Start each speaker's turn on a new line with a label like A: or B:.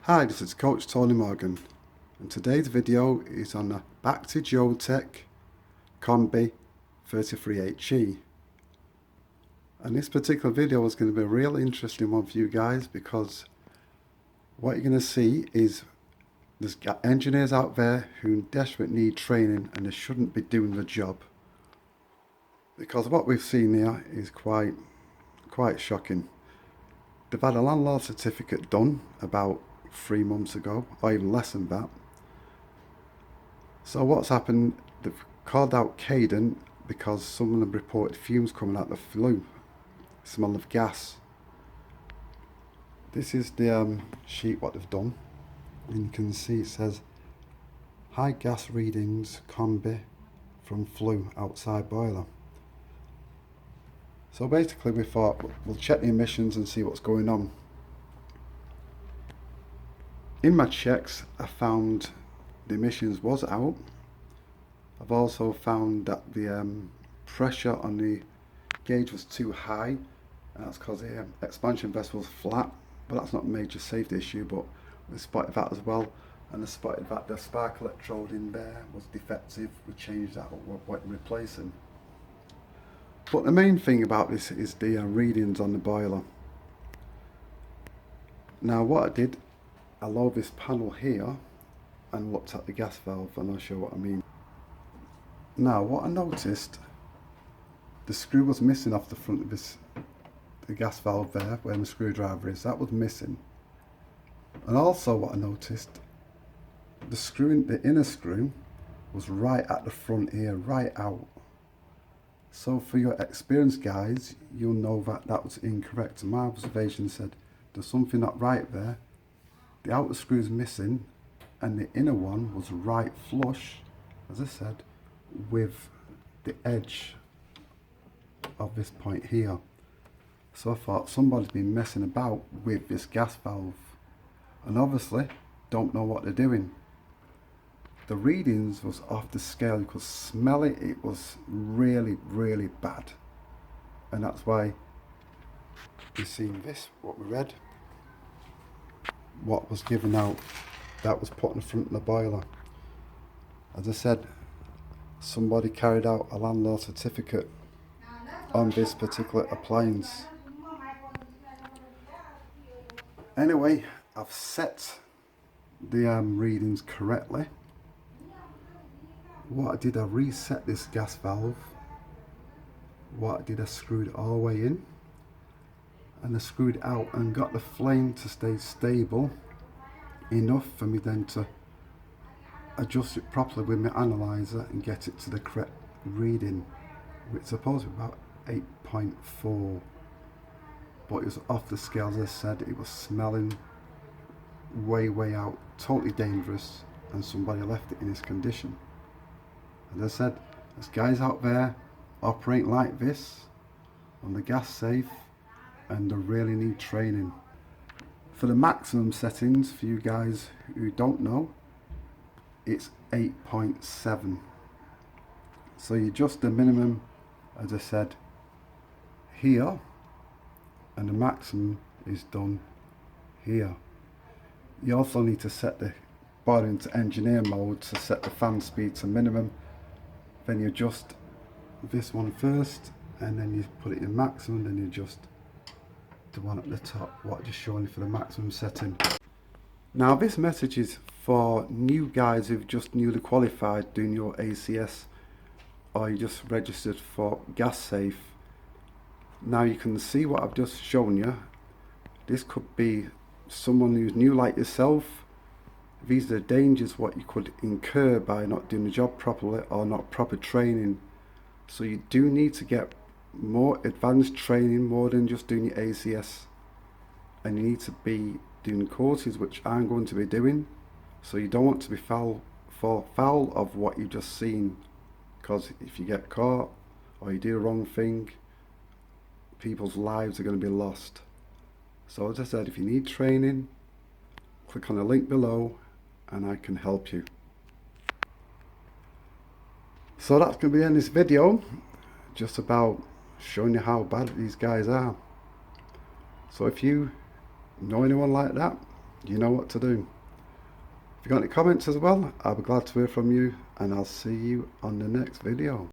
A: Hi, this is Coach Tony Morgan, and today's video is on the Back to Geotech Combi 33HE. And this particular video is going to be a real interesting one for you guys, because what you're going to see is there's engineers out there who desperately need training and they shouldn't be doing the job. Because what we've seen here is quite shocking. They've had a landlord certificate done about 3 months ago, or even less than that. So what's happened, they've called out Caden because someone had reported fumes coming out the flue, smell of gas. This is the sheet what they've done, and you can see it says high gas readings combi from flue outside boiler. So basically we thought we'll check the emissions and see what's going on. In my checks, I found the emissions was out. I've also found that the pressure on the gauge was too high, and that's because the expansion vessel was flat, but that's not a major safety issue, but we spotted that as well, and we spotted that the spark electrode in there was defective. We changed that, what we're replacing. But the main thing about this is the readings on the boiler. Now what I did, I lowered this panel here and looked at the gas valve, and I'll show what I mean. Now what I noticed, the screw was missing off the front of the gas valve there, where the screwdriver is. That was missing. And also what I noticed, the inner screw was right at the front here, right out. So for your experienced guys, you'll know that that was incorrect. And my observation said there's something not right there. The outer screw is missing, and the inner one was right flush, as I said, with the edge of this point here. So I thought somebody's been messing about with this gas valve, and obviously don't know what they're doing. The readings was off the scale. You could smell it. It was really bad, and that's why you've seen this, what we read, what was given out, that was put in front of the boiler. As I said, somebody carried out a landlord certificate on this particular appliance. Anyway, I've set the readings correctly. What I did, I reset this gas valve. What I did, I screwed it all the way in, and I screwed it out and got the flame to stay stable enough for me then to adjust it properly with my analyzer and get it to the correct reading, which is supposed to be about 8.4, but it was off the scale. As I said, it was smelling way out, totally dangerous, and somebody left it in this condition. As I said, there's guys out there operating like this on the gas safe, and they really need training. For the maximum settings, for you guys who don't know, it's 8.7. So you adjust the minimum, as I said, here, and the maximum is done here. You also need to set the boiler into engineer mode to set the fan speed to minimum. Then you adjust this one first, and then you put it in maximum, then you adjust the one at the top, what just showing you for the maximum setting. Now this message is for new guys who've just newly qualified doing your ACS, or you just registered for gas safe. Now you can see what I've just shown you. This could be someone who's new like yourself. These are the dangers what you could incur by not doing the job properly or not proper training. So you do need to get more advanced training, more than just doing your ACS, and you need to be doing courses, which I'm going to be doing, so you don't want to be fall foul of what you've just seen, because if you get caught or you do the wrong thing, people's lives are going to be lost. So as I said, if you need training, click on the link below and I can help you. So that's going to be the end of this video, just about showing you how bad these guys are. So if you know anyone like that, You know what to do. If you got any comments as well, I'll be glad to hear from you, and I'll see you on the next video.